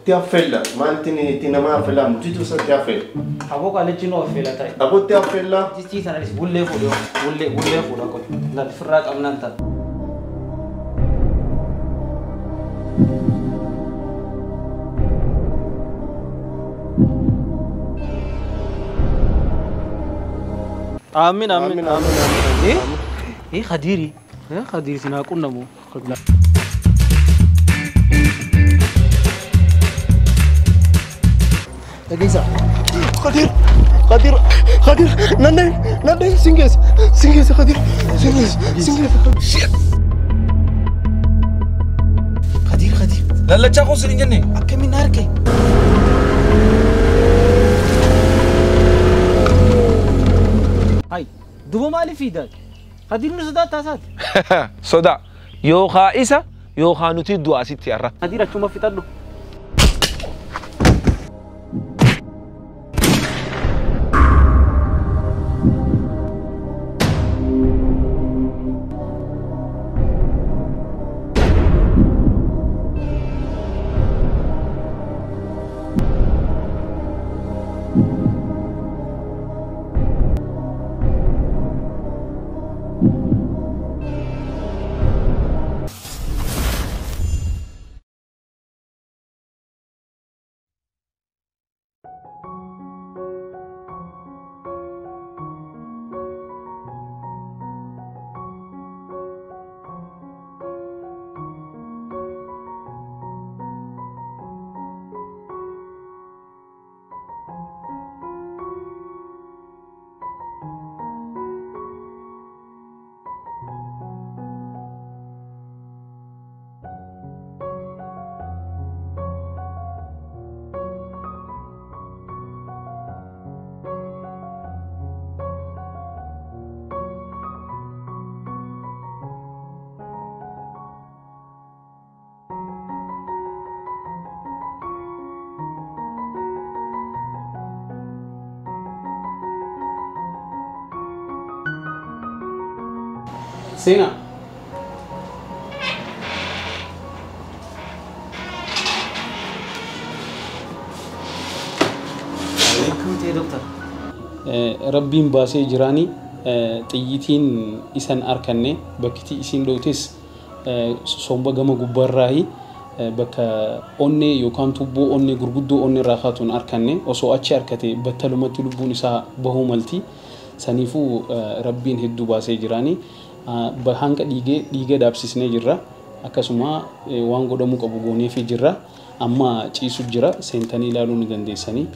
تيافيلا ما أنتني ما أفلا مجيتو ستيافيلا أبوك على جنو أفلا تاي أبو تيافيلا تيجي أنا ليش بقول فلو بقول فلو كل لا الفرات أمنا أنت آمين آمين آمين آمين إيه خديري يا خديري سناكون نمو خدنا Lagisa. Khadir. Nandai, Singes, Khadir. Singes. Shit. Khadir. Lalla chako sini jenne. أكمل ناركي هاي دبو مالي في ذاك خدير نصدا تاسات صدا يوخا إسا يوخا نتي دوا ستي أرى خدير أشوما في تلو سينا كنت يا دكتور ربين باسي جراني تيجين إسان أركنة بكتي إسين لوتس صومبا جما جبراهي بك أني يوكان تبو أني غربدو أني راحاتون أركنة أو أشي أركتي بتلوما تلبون إسا بهومالتي سنيفو ربين هدو باسي جراني bahanga dige dabsisne jirra akasuma waan godhamu qabu goonee fi jirra amma ciisu jira seentanii ilaaluu ni dandeessanii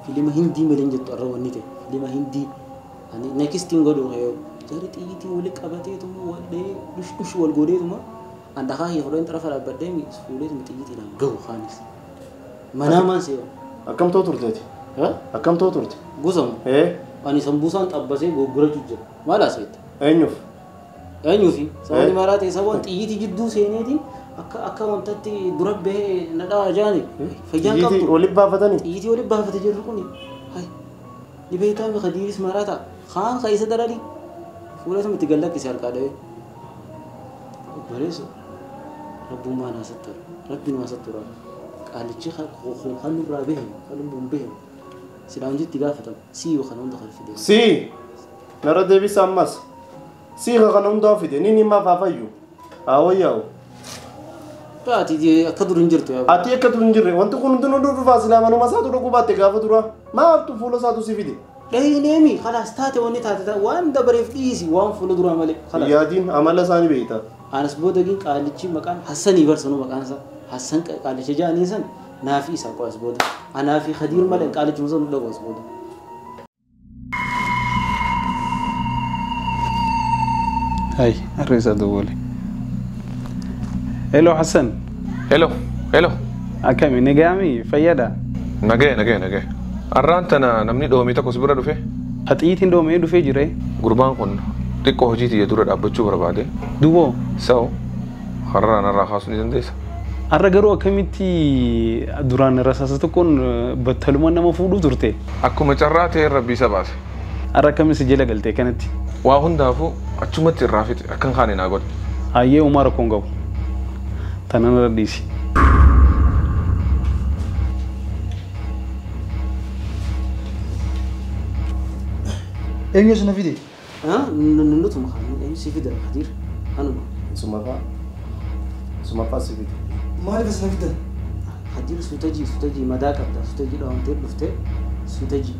فيلم هندي ملين جت أروانيته فيلم هندي يعني نكستين قدو هيو جاري تيجي ولك أبتي توم وده لش والجوري توم عندها هي خلوين طرف على بدمي سفولة متيجي تنام جو خانس ما سيو أكم توترتي ها أكم توترتي بوسام إيه أنا سامبوسان أبسي غوغرا جوجا ما لا سيت أينوف في سامي مرات يسوون تيجي جدو سينيتي أكا وانتتي درب به ندا جاني فجان كم تيجي ولي بافتني تيجي ولي بافت جركوني هاي يبيتا بخديرس مراتا خان خيسة درالي فولا سمي تقلق كسر كده بريسو ربو ما ناستر ربي ما ستر قال الشيخ خلوا رابهم خلوا بومبهم سلام جد تجافتهم سي وخلون دخل في ده سي نرى ده بيسامس سي خلون دخل في ده نيني ما فافيو أوياو تاتي دي أكدر نجرتو يا أتي أكدر نجري وانتو كنتوا تنودوا فاصلة ما نما ساتو ركوب أتكافة ترى ما أبتو فلو ساتو سيفيدي ليه نيمي خلاص تاتي واني تاتي وان دبر في ديسي وان فلو درا مالك خلاص يا دين عمل ثاني بيتا أنا سبوت دقين قال لي مكان حسن يبرسنو مكان سا حسن قال لي جاني سن نافي ساقو سبوت أنا في خدير مالك قال لي جوزن لو سبوت هاي الرئيسة دولي هلو حسن هلو أكمل نجامي فيدا نجي أرانتنا نمني دومي تكو سبرا دفه هتيجي دومي دفه جري قربان كون تكو هجيتي يدور أبوچو برباده دوبو سو خرر أنا راح أسني زنديس Arragaro akkamitti duraan rasaasa tokkoon battalumaan nama fuudhu turte. Akkuma carraa ta'e rabbii isa baase. Arra akkamitti jala galtee kanatti. Waa hundaafuu achumatti irraa fixe akkan kaane naa godhe. Hayyee Umar rakkoon qabu. Tanan irra dhiisi. Eenyu sana fide? Nutu makaan si fide Khadir. Anuma. Sumaqaa si fide. Maaliif sana fidan? Khadir sutaji madaa qabda. Sutaji dhaawamtee dhuftee sutaji.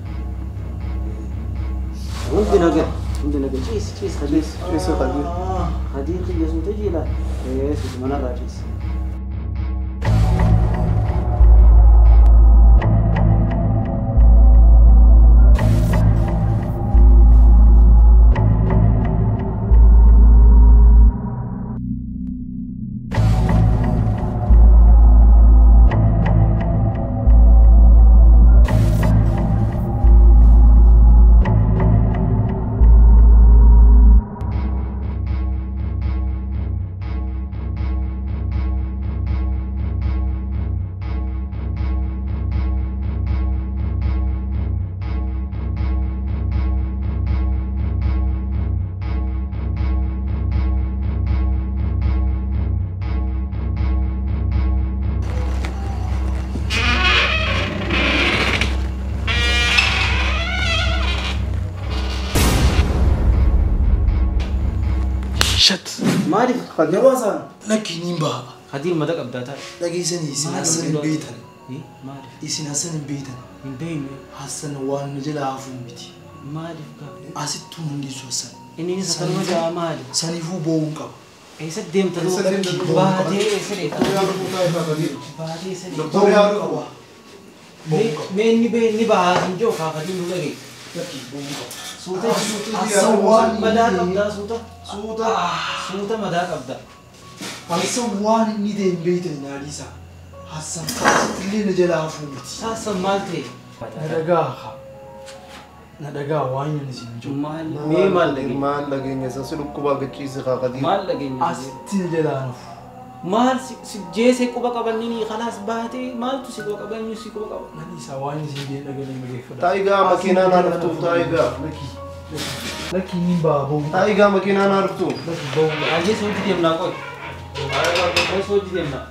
Hundi nagar ciis Khadir. Ciis Khadir. Khadir kiyya sutaji la. Sutu manarraa ciis. Maaliif Khadir Nawaasan lakkiin baaba. Khadir madaa qabdaa ta'a. Dhageessanii isin Hassan hin beektan. Maaliif? Isin Hassan hin beektan. Hin beekne. Hassan waan jala hafuun miti. Maaliif gaa? Asittuu hundeessu Hassan. Inni isa kanuma ja'a maali? Saniifuu boo'uun qaba. Eessa deemta duu? Baatee eessa deemta? Baatee eessa deemta? Mee inni bahaa hin jiru kaafadii nu dhagee. Suuta madaa qabdaa suuta. Suuta madaa qabda. Hassan waan inni ta'e hin beektan naadhiisa. Hassan illee na jala hafuun miti. Saasan maal ta'e? Na dhagaa waan yan isin jiru. Mee maal dhageenya? Maal dhageenya isa si dhukkubaa gachiise Khadir. Maal dhageenya? Asitti na jala hafu. Maal si jeesee quba qabannini khalaas baatee maaltu si quba qabanyu si quba qaban? Naadhiisa waan isin jeen dhagalee mageeffadha. Taayigaa makiinaa naa dhuftuuf taayigaa. Lakkiin hin baaboo. Taayigaa makiinaa naa dhuftuuf. Lakki ba'uu. Ajee soojii deemnaa qoy. Qoy soojii deemnaa.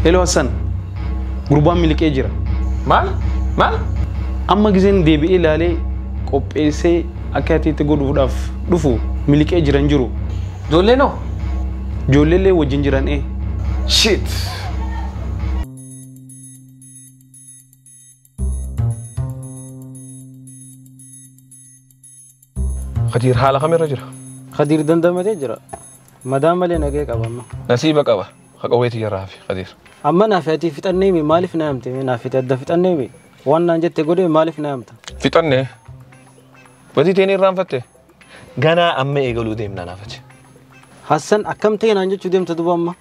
Hello Hassan. Gurbaan miliqee jira. Maal? Amma gizeen deebi'ee ilaalee qopheessee akka atiitti godhuudhaaf dhufu miliqee jiran jiru. Ijoollee noo? Ijoolleellee wajjin jiran Shit. Khadir haala kamirra jira? Khadir dandamatee jira. Madaa malee nagee qaba amma. Nasiiba qaba. Haqawweeti jirraa fi Khadir. Amma naafati fixannee mi maaliif na hamte? Naafati adda fixannee mi? Waan naan jette godhe maaliif na hamta? Fixannee. Watii teen irraanfatte? Ganaa amma eegaluu deemnaa naafache. Hassan akkam ta'e naan jechuu deemta duba amma?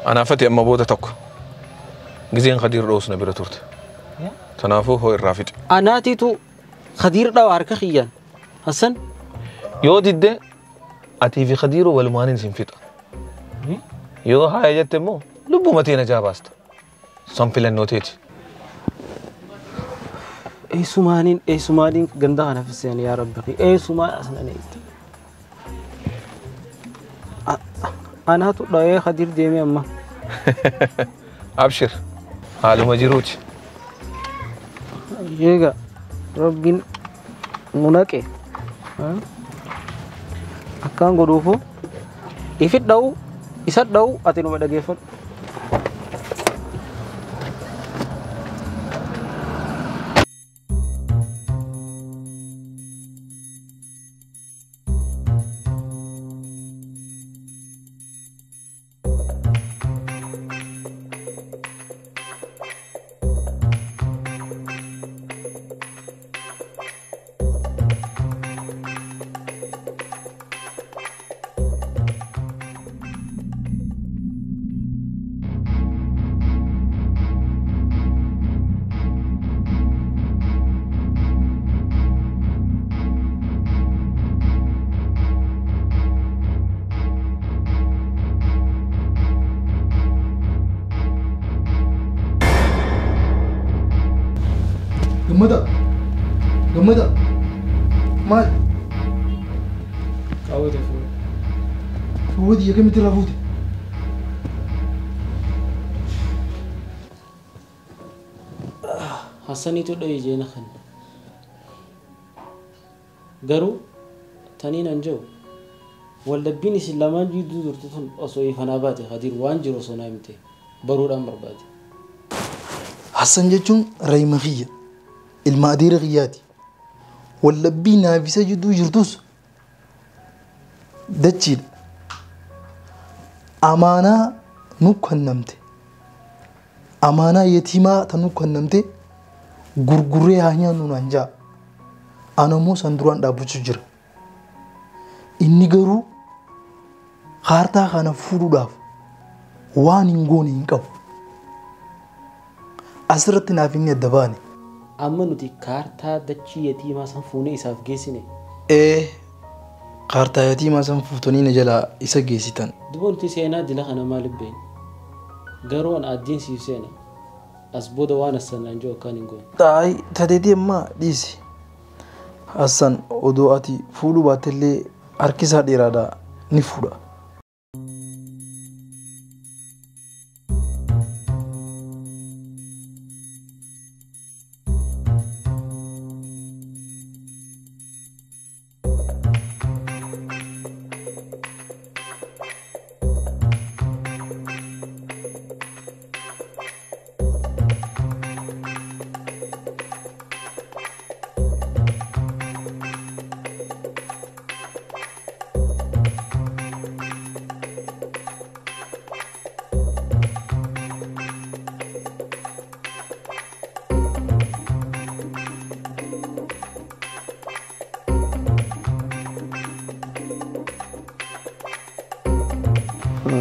Anaafate amma booda tokko. Gizeen Khadir dhoos na bira turte. Tanaafuu hoo irraa fixe. Anaatiitu Khadir dhawa harka kiyyaan. Hassan? Yoo didde atii fi Khadiroo walumaan isin fixa. Yoo haaya jette immoo lubbuma teena jaabaasta. San filannoo teeti. Eessumaaniin ganda kana fisseen yaa rabbi. Eessumaan asnan eetti. Anaatu dhawee Khadir deemee amma. Abshir. Haaluma jiruuti. Eega rabbiin nu naqe. Akkaan godhuufu ifit dha'u isa dha'u ati numa dhageeffadhu. Gammada. Maal? Qaawwate fuudhe. Fuudhi akkamitti irraa fuute? Hassaniitu dho'ee jeena kan garuu taniin an jiru waldhabbiin isin lamaan jidduu turte tun osoo ifanaa baate Khadiir waan jiru osoo naa himte baruudhaan barbaade. Hassan jechuun Rahima kiyya ilma adeera kiyyaati. Waldhabbii naafisa jidduu jirtus dachiidha. Amaanaa nu kennamte. Amaanaa yatiimaa tan nu kennamte gurguree haa nyaannu naan ja'a. Anammoo san duraan dhaabbachuu jira. Inni garuu kaartaa kana fuudhuudhaaf waan hin goone hin qabu. Asirratti naaf inni adda baane. Amma nuti kaartaa dachii yatiimaa san fuunee isaaf geessine. Kaartaa yatiimaa san fuutanii na jalaa isa geessitan. Duba nuti seenaa dila kana maaliif beekne? Garuu an addiin siif seena. As booda waan assanaan jiru akkaan hin goone. Tateetii ammaa dhiisi. Hassan odoo ati fuudhuu baattellee harkisaa dheeraadhaa ni fuudha.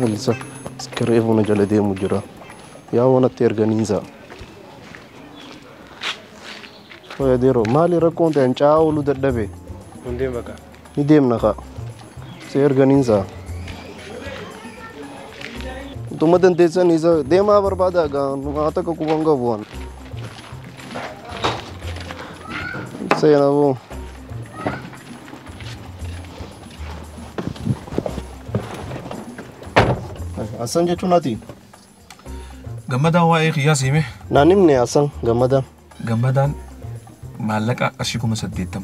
Lisa, scrivo una gialla demo jira. Ya wana terganiza. Oya dero, mali racconta un ciao lu daddabe. Non devo ka. Idem naka. Se organiza. Tumadan tesan isa dema barbada ga ata ka kubanga buan. Saya nabu. Asan jechuun ati? Gammadaan waa'ee qiyyaas hime. Naan himne asan gammadaan. Gammadaan maallaqa qarshii 80,000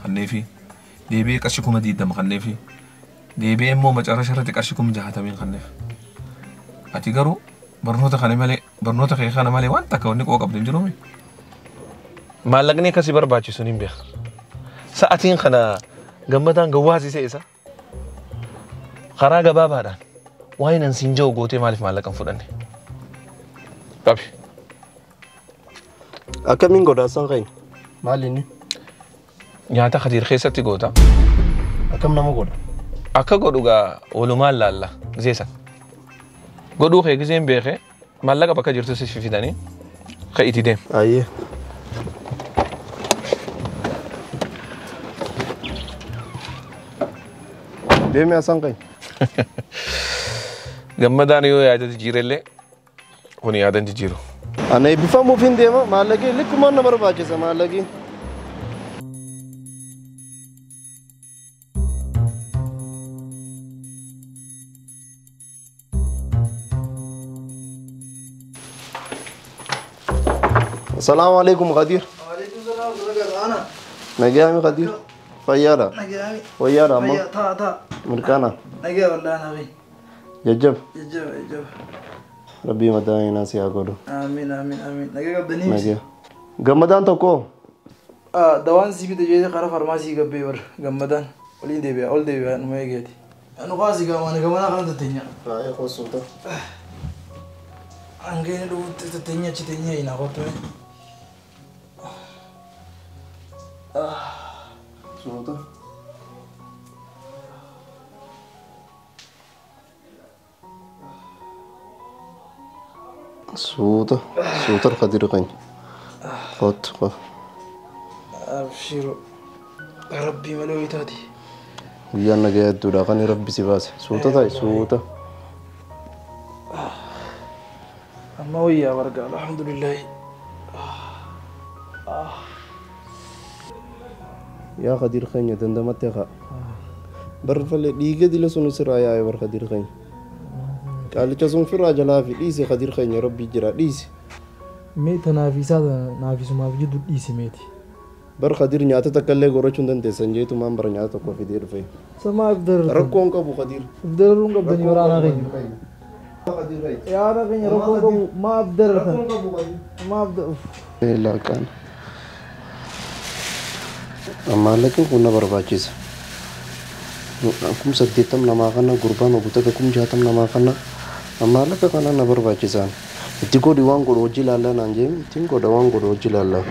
kanneefi deebi'ee qarshii 20,000 kanneefi deebi'ee immoo macarrasha irratti qarshii 60,000 kanneef. Ati garuu barnoota kee kana malee waan takka wanni qoo qabdu hin jiruumi. Maallaqni akkasii barbaachisu hin beeku. Sa'atiin kana gammadaan gawwaasisee isa karaa gabaabaadhaan waan nan siin jiru gootee maaliif maallaqan fudhanne? Qabi. Akkamiin godhaasan qayin? Maali inni? Nyaata Khadiir keessatti goota. Akkam nama godha? Akka godhu gaa oolumaan laalla zeesan. Godhuu kee giseen beekee maallaqa bakka jirtu si fidanii ka'iti deem. Ayyee. Deemi asan qayin? Gammadaan yoo yaada jijjiirellee kun yaadan jijjiiru. Ana eebbifamuuf hin deema maallaqi likkumaan na barbaachisa maallaqi. Assalamu alaikum Khadir. Waalaikum salaam warahmatullahi. Nagami Khadir. Fayyada. Nagami. Fayyada amma. Ta. Mirkana. Nagami wallahi nabi. Jajjab. Jajjab. Rabbi madaa'ina nasi haa godhu. Amiin. Nagami qabdanii. Nagaya. Gammadaan tokko. Dawaan si bita jeeti karaa farmaasii gabbee bar gammadaan waliin deebi'a ol deebi'a numa eegeeti. Anu qaasi gaamana gamana kana tatteenya. Faaya qosuuta. Angeen dhufutti tatteenya achi teenya ina qottu. Suuta. Suuta Khadir qayin. Qot. Abshiru. Rabbi malee itaati. Guyyaan nagaya hedduudha kan rabbi si baase. Suuta ta'i suuta. Amma wayyaa barga alhamdulillahi. يا خدير خنيا دندمت يا خا برفل ديجا دي لسون سرا يا بر خدير خنيا قال جسون في راجلا في ديسي خدير خنيا ربي جرا ديسي ميت نافيسا نافيس ما في جد ديسي ميتي بر خدير نياتا تكلي غورچون دنت سنجيتو مان بر نياتا كو في دير في سما بدر ركون كبو خدير بدرون قبل يورانا غي خدير غي يا انا غي ركون ما بدر ما بدر لا كان أما لكن كنا برباجيس أكم سديتم نما كنا قربان وبتك أكم جاتم نما كنا أما لك كنا نبرباجيسان تيكو ديوان قروجي لالا نانجيم تيكو دوان قروجي لالا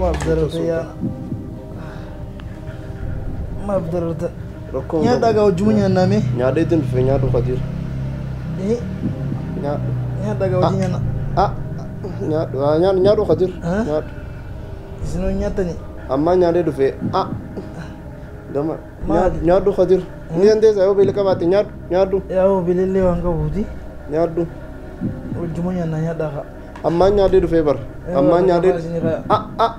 ما بدرت يا ما بدرت يا داغا وجمنيا نامي يا ديتن في يا دو خدير ايه يا داغا وجمنيا يا دو خدير يا سنو نياتني أما يا دو في دما يا دو خدير ni ande sa yobe leka bati nyadu yawo bilele wanga budi nyadu wajumanya na nyadaga amma nyade du febar amma nyade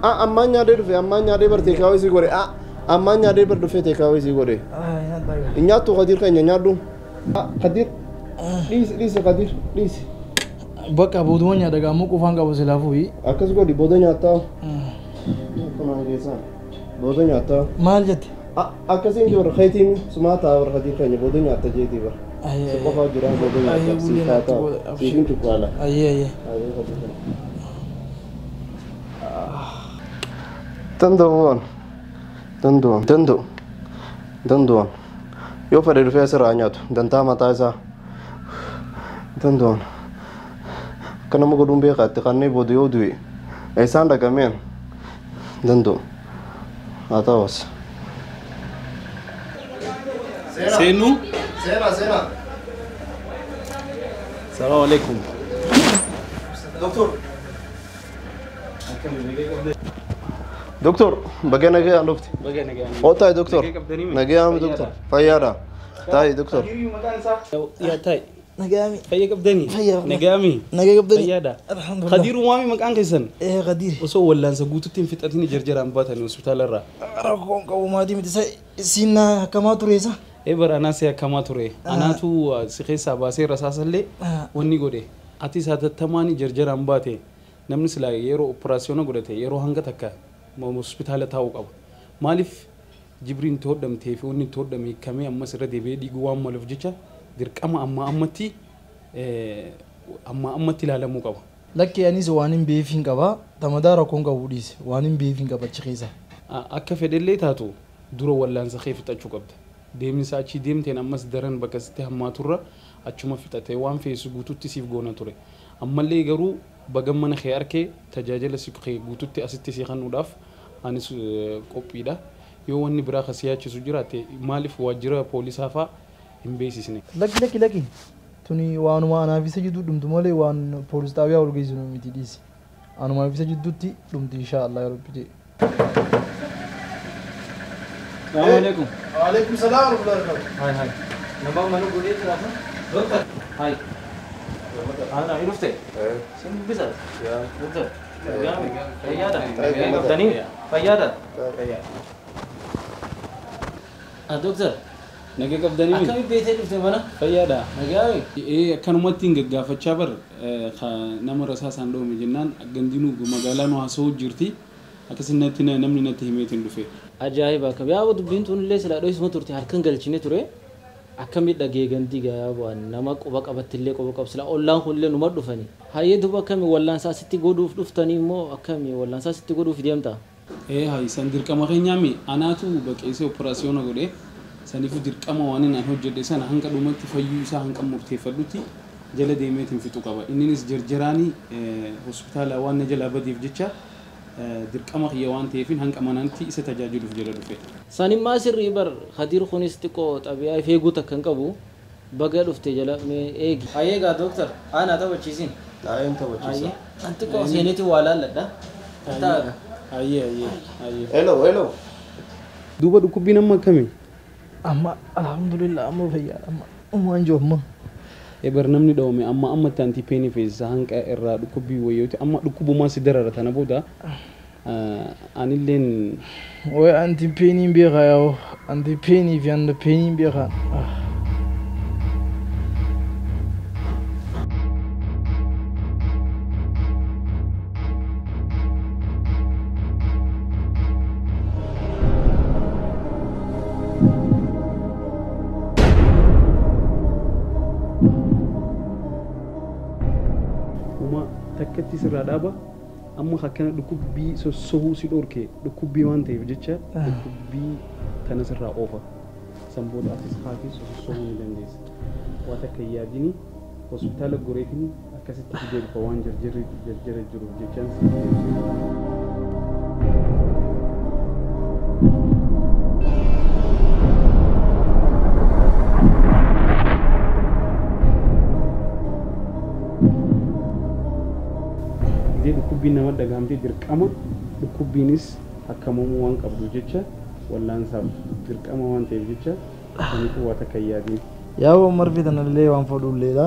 amma nyade du fe amma nyade bar te kawe si gore amma nyade bar du fe te kawe si gore nyadaga nyatu khadir ka nyadu khadir please khadir please baka budwonya daga muku fanga bosilafu yi akas go di bodo nyata kana ngesa bodo nyata mal jati akas ingi war khaytimi sumata war khadir ka bodo nyata jeti bar سبحان جرا بدو يا سيفاتا سيفين تقوالا أيه تندون يو فريد فيسر عنياتو دنتا متاسا تندون كنا مقولون بيقات تقني بوديو دوي إيسان دا كمين تندون أتاوس سينو سينا السلام عليكم دكتور بقى نجي عرفتي هو تاي دكتور نجي عم دكتور فيارا تاي دكتور يا تاي نجامي فيا كبدني نجامي كبدني فيادا الحمد لله خدير ومامي مكان كيسن ايه غدير وسو ولا نسقوتو تيم فتاتني جرجر ام باتني هوسبيتال الرا ركون كو ما دي متسا سينا كما تريسا ebar anase kama ture anatu sikhisa base rasasalle wonni gode ati satattamani jarjaran bate namni sila yero operation godate yero hanga takka mo hospital taw qab malif jibrin todam tefi wonni todam kame amma sira de be digu wam malif jicha dirqama amma ammati lalamu qab lakki anis wanin beefin qaba tamadara konga wudis wanin beefin qaba chikhisa akka fedelle tatu duro wallan sa khiftachu qabda deemni saachi deemteen ammas daran bakka sitti hammaturra achuma fixatee waan feesu guututti siif goona ture ammallee garuu bagam mana kee arkee tajaajila si kee guututti asitti si kennuudhaaf anis qophiidha yoo wanni biraa kasiyaachisu jiraate maaliif waajjira poolisaa faa hin beeksisne lakki tuni waanuma anaafisa jiddu dhumtu malee waan poolis xaabiyaa ol geessinu miti dhiisi anuma anaafisa jidduutti dhumti insha Allah ya rabbi السلام عليكم وعليكم السلام ورحمة الله وبركاته هاي نبغى منو قولي ثلاثة دكتور هاي أنا عرفت سين بيزا يا دكتور فيادا فيادا Doktor, Nagaa qabdanii akkamitti beektee dhufte mana? fayyaadha. Nagaami. Akkanumatti gaggaafachaa bar nama rasaa isaan dhoome jennaan gandinuu magaalaa nu haasa'uu jirti akkasitti namni natti himeetiin dhufe. Ajaa'iba akka yaa dubbiin tun illee silaa dho'isuma turte halkan galchine ture. Akkamitti dhagee gandii gayaa bu'an nama quba qabattillee quba qabsila ollaan kunillee numa dhufani. Hayyee duba akkamii wallaansaa sitti godhuuf dhuftanii immoo akkamii wallaansaa sitti godhuuf deemta? Hayi san dirqama keenyaami anaatu baqeessee operaasiyoona godhee saniifu dirqama waan inni hojjedhe sana hanga dhumatti fayyuu isaa hanga murteeffadhutti jala deemeetiin fixu qaba. Innis jarjaraanii hospitaala waan na jalaa badiif jecha dirqama kiyya waan ta'eefin hanga manaatti isa tajaajiluuf jala dhufe. Sanin maa sirrii bar Khadiir kunis xiqqoo xabiyaa feeguu takkan qabu baga dhufte jala mee eegi. Hayyee gaa doktor aanaa taphachiisin. Daa'im taphachiisa. Anti koo seeneeti waa laalladha. Ayyee. Hello. Duuba dhukkubbiin amma akkamii? Amma alhamdulillah amma fayyaadha amma waan jiru amma. Ebar namni dhawame amma ammatti antipeenii feesisaa hanqa irraa dhukkubbii wayyooti amma dhukkubumaa si darara tana booda anilleen Way antipeenii beekaa yaa antipeenii fi andapeenii beekaa. takkatti sirraa dhaaba amma akkana dhukkubbii sosohuu si dhorke dhukkubbii waan ta'eef jecha dhukkubbii tana sirraa oofa san booda atis haati sosohuu ni dandeessa waa takka yaadini hospitaala goreetiin akkasitti deebifa waan jarjara jiruuf jechaan dhukkubbiin nama dhagahamtee dirqama dhukkubbiinis akkamamuu waan qabdu jecha wallaansaaf dirqama waan ta'eef jecha kaniifuu waa takka yaadin. Yaa marfi tanallee waan fudhulleedha.